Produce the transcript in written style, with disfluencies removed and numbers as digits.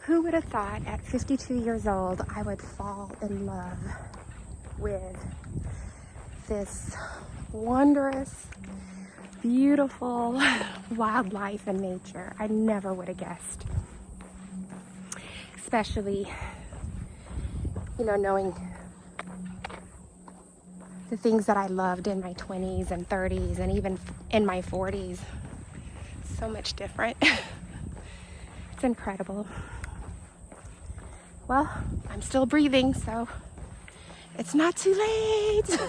Who would have thought at 52 years old I would fall in love with this wondrous, beautiful wildlife and nature? I never would have guessed. Especially, knowing the things that I loved in my 20s and 30s and even in my 40s. So much different. It's incredible. Well, I'm still breathing, so it's not too late.